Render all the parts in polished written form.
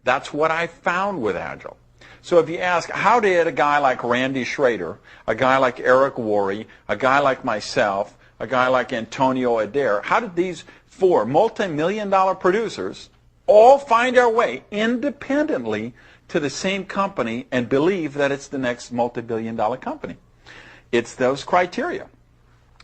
That's what I found with Agile. So if you ask, how did a guy like Randy Schrader, a guy like Eric Worre, a guy like myself, a guy like Antonio Adair, how did these four multi-million-dollar producers all find our way independently to the same company and believe that it's the next multi-billion-dollar company? It's those criteria.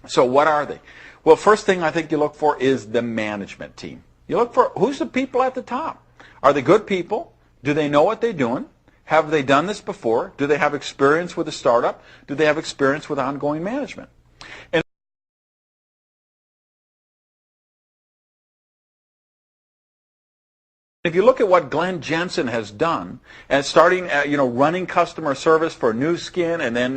So what are they? Well, first thing I think you look for is the management team. You look for who's the people at the top. Are they good people? Do they know what they're doing? Have they done this before? Do they have experience with a startup? Do they have experience with ongoing management? And if you look at what Glenn Jensen has done, and starting, running customer service for New Skin, and then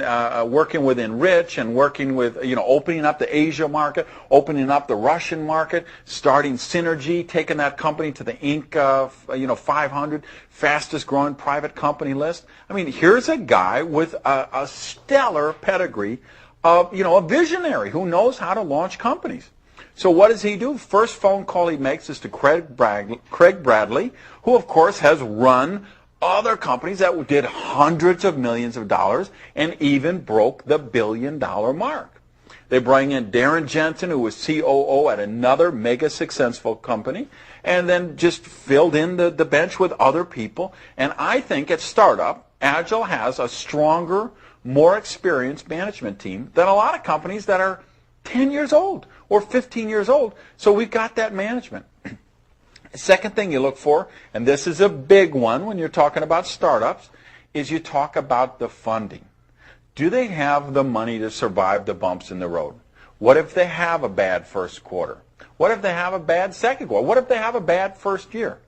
working with Enrich, and working with, opening up the Asia market, opening up the Russian market, starting Synergy, taking that company to the Inc. 500 fastest growing private company list. I mean, here's a guy with a stellar pedigree of, a visionary who knows how to launch companies. So what does he do? First phone call he makes is to Craig Bradley, who of course has run other companies that did hundreds of millions of dollars and even broke the billion-dollar mark. They bring in Darren Jensen, who was COO at another mega successful company, and then just filled in the bench with other people. And I think at startup, Agile has a stronger, more experienced management team than a lot of companies that are 10 years old or 15 years old. So we've got that management. Second thing you look for, and this is a big one when you're talking about startups, is you talk about the funding. Do they have the money to survive the bumps in the road? What if they have a bad first quarter? What if they have a bad second quarter? What if they have a bad first year?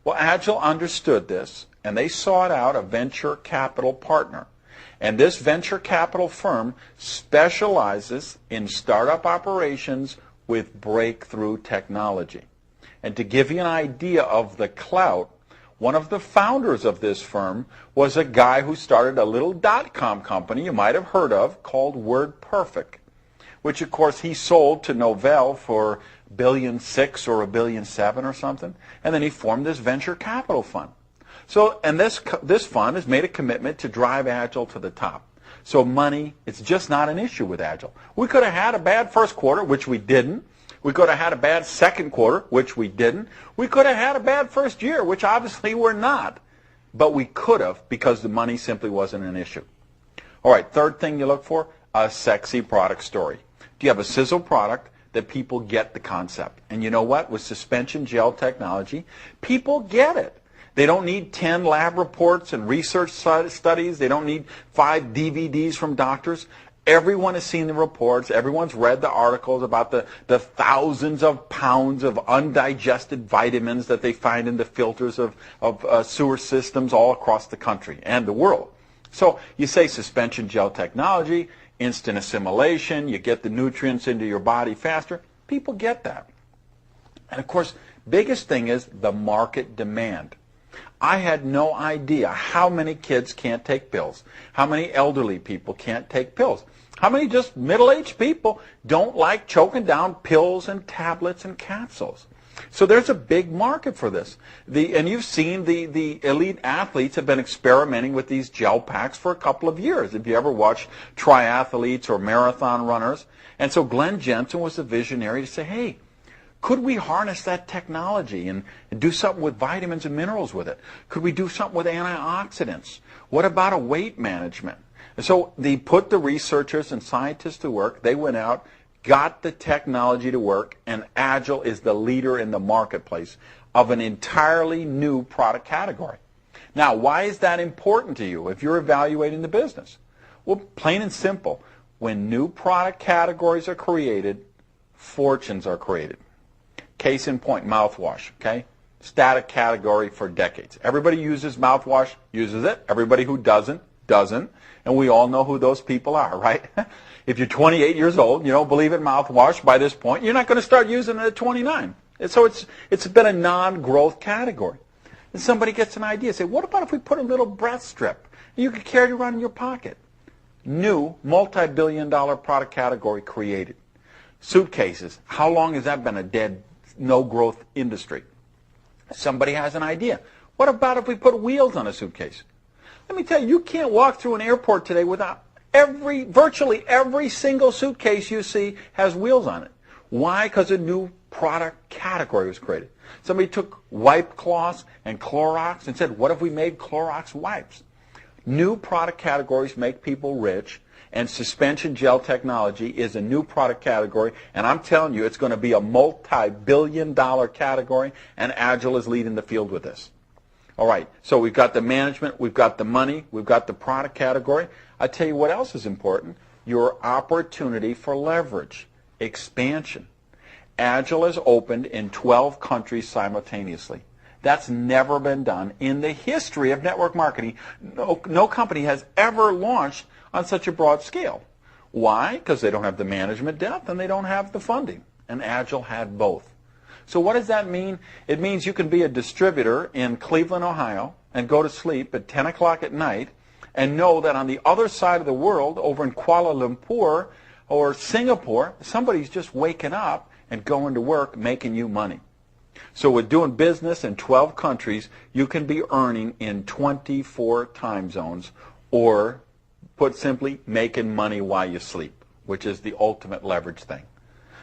Well, Agile understood this, and they sought out a venture capital partner. And this venture capital firm specializes in startup operations with breakthrough technology. And to give you an idea of the clout, one of the founders of this firm was a guy who started a little .com company you might have heard of called WordPerfect, which of course he sold to Novell for $1.6 billion or $1.7 billion or something. And then he formed this venture capital fund. So, and this fund has made a commitment to drive Agile to the top. So money, it's just not an issue with Agile. We could have had a bad first quarter, which we didn't. We could have had a bad second quarter, which we didn't. We could have had a bad first year, which obviously we're not. But we could have because the money simply wasn't an issue. All right, third thing you look for, a sexy product story. Do you have a sizzle product that people get the concept? And you know what? With suspension gel technology, people get it. They don't need 10 lab reports and research studies. They don't need 5 DVDs from doctors. Everyone has seen the reports. Everyone's read the articles about the thousands of pounds of undigested vitamins that they find in the filters of sewer systems all across the country and the world. So you say suspension gel technology, instant assimilation, you get the nutrients into your body faster. People get that. And of course, biggest thing is the market demand. I had no idea how many kids can't take pills, how many elderly people can't take pills, how many just middle-aged people don't like choking down pills and tablets and capsules. So there's a big market for this. And you've seen the elite athletes have been experimenting with these gel packs for a couple of years. If you ever watch triathletes or marathon runners. And so Glenn Jensen was the visionary to say, hey, could we harness that technology and do something with vitamins and minerals with it? Could we do something with antioxidants? What about a weight management? And so they put the researchers and scientists to work. They went out, got the technology to work, and Agile is the leader in the marketplace of an entirely new product category. Now, why is that important to you if you're evaluating the business? Well, plain and simple. When new product categories are created, fortunes are created. Case in point, mouthwash, okay? Static category for decades. Everybody uses mouthwash, uses it. Everybody who doesn't, doesn't. And we all know who those people are, right? If you're 28 years old, you don't believe in mouthwash by this point, you're not going to start using it at 29. And so it's been a non-growth category. And somebody gets an idea, say, what about if we put a little breath strip you could carry it around in your pocket? New multi-billion-dollar product category created. Suitcases. How long has that been a dead, no-growth industry? Somebody has an idea. What about if we put wheels on a suitcase? Let me tell you, you can't walk through an airport today without virtually every single suitcase you see has wheels on it. Why? Because a new product category was created. Somebody took wipe cloths and Clorox and said, what if we made Clorox wipes? New product categories make people rich, and suspension gel technology is a new product category, and I'm telling you, it's going to be a multi-billion-dollar category, and Agile is leading the field with this. All right, so we've got the management, we've got the money, we've got the product category. I tell you what else is important, your opportunity for leverage, expansion. Agile is opened in 12 countries simultaneously. That's never been done in the history of network marketing. No company has ever launched on such a broad scale. Why? Because they don't have the management depth and they don't have the funding. And Agile had both. So what does that mean? It means you can be a distributor in Cleveland, Ohio, and go to sleep at 10 o'clock at night and know that on the other side of the world, over in Kuala Lumpur or Singapore, somebody's just waking up and going to work making you money. So with doing business in 12 countries, you can be earning in 24 time zones, or put simply, making money while you sleep, which is the ultimate leverage thing.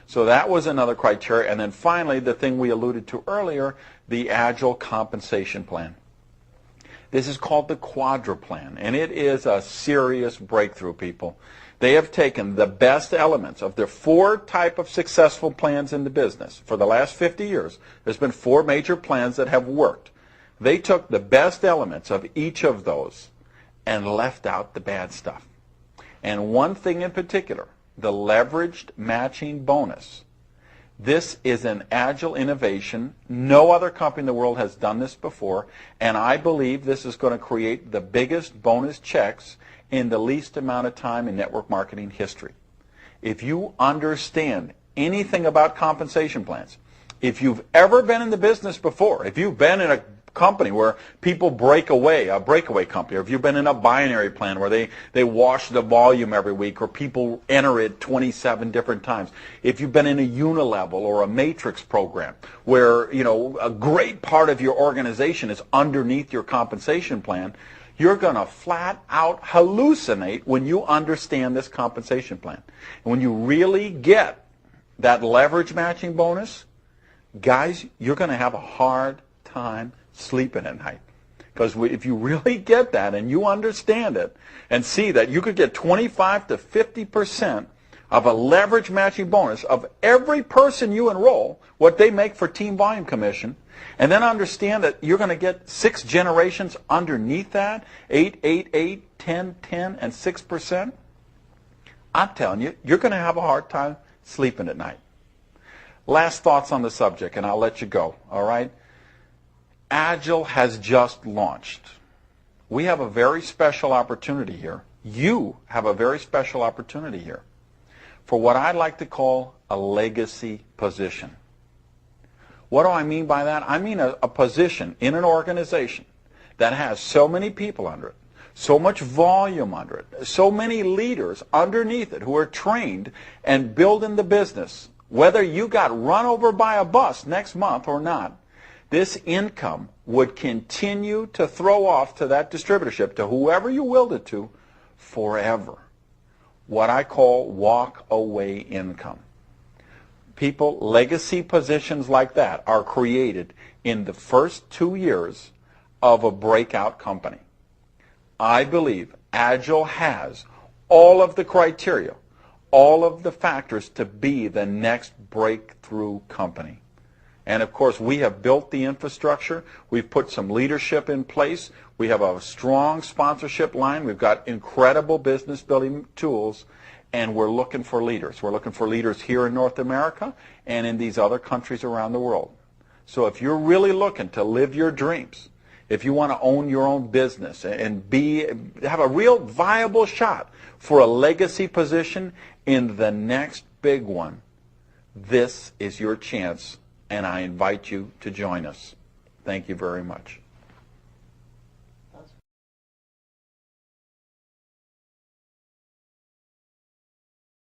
So that was another criteria. And then finally, the thing we alluded to earlier, the Agile compensation plan. This is called the Quadra plan, and it is a serious breakthrough, people. They have taken the best elements of their 4 type of successful plans in the business. For the last 50 years, there's been 4 major plans that have worked. They took the best elements of each of those and left out the bad stuff. And one thing in particular, the leveraged matching bonus. This is an Agile innovation. No other company in the world has done this before, and I believe this is going to create the biggest bonus checks in the least amount of time in network marketing history. If you understand anything about compensation plans, if you've ever been in the business before, if you've been in a company where people break away, a breakaway company, or if you've been in a binary plan where they wash the volume every week, or people enter it 27 different times, if you've been in a unilevel or a matrix program where, you know, a great part of your organization is underneath your compensation plan, you're going to flat out hallucinate when you understand this compensation plan. And when you really get that leverage matching bonus, guys, you're going to have a hard time sleeping at night. Because if you really get that and you understand it and see that you could get 25 to 50% of a leverage matching bonus of every person you enroll, what they make for team volume commission, and then understand that you're going to get 6 generations underneath that, 8, 8, 8, 10, 10, and 6%, I'm telling you, you're going to have a hard time sleeping at night. Last thoughts on the subject, and I'll let you go, all right? Agile has just launched. We have a very special opportunity here. You have a very special opportunity here for what I'd like to call a legacy position. What do I mean by that? I mean a position in an organization that has so many people under it, so much volume under it, so many leaders underneath it who are trained and building the business. Whether you got run over by a bus next month or not, this income would continue to throw off to that distributorship, to whoever you willed it to, forever. What I call walk-away income. People, legacy positions like that are created in the first 2 years of a breakout company. I believe Agile has all of the criteria, all of the factors to be the next breakthrough company. And of course, we have built the infrastructure. We've put some leadership in place. We have a strong sponsorship line. We've got incredible business building tools. And we're looking for leaders. We're looking for leaders here in North America and in these other countries around the world. So if you're really looking to live your dreams, if you want to own your own business and have a real viable shot for a legacy position in the next big one, this is your chance, and I invite you to join us. Thank you very much.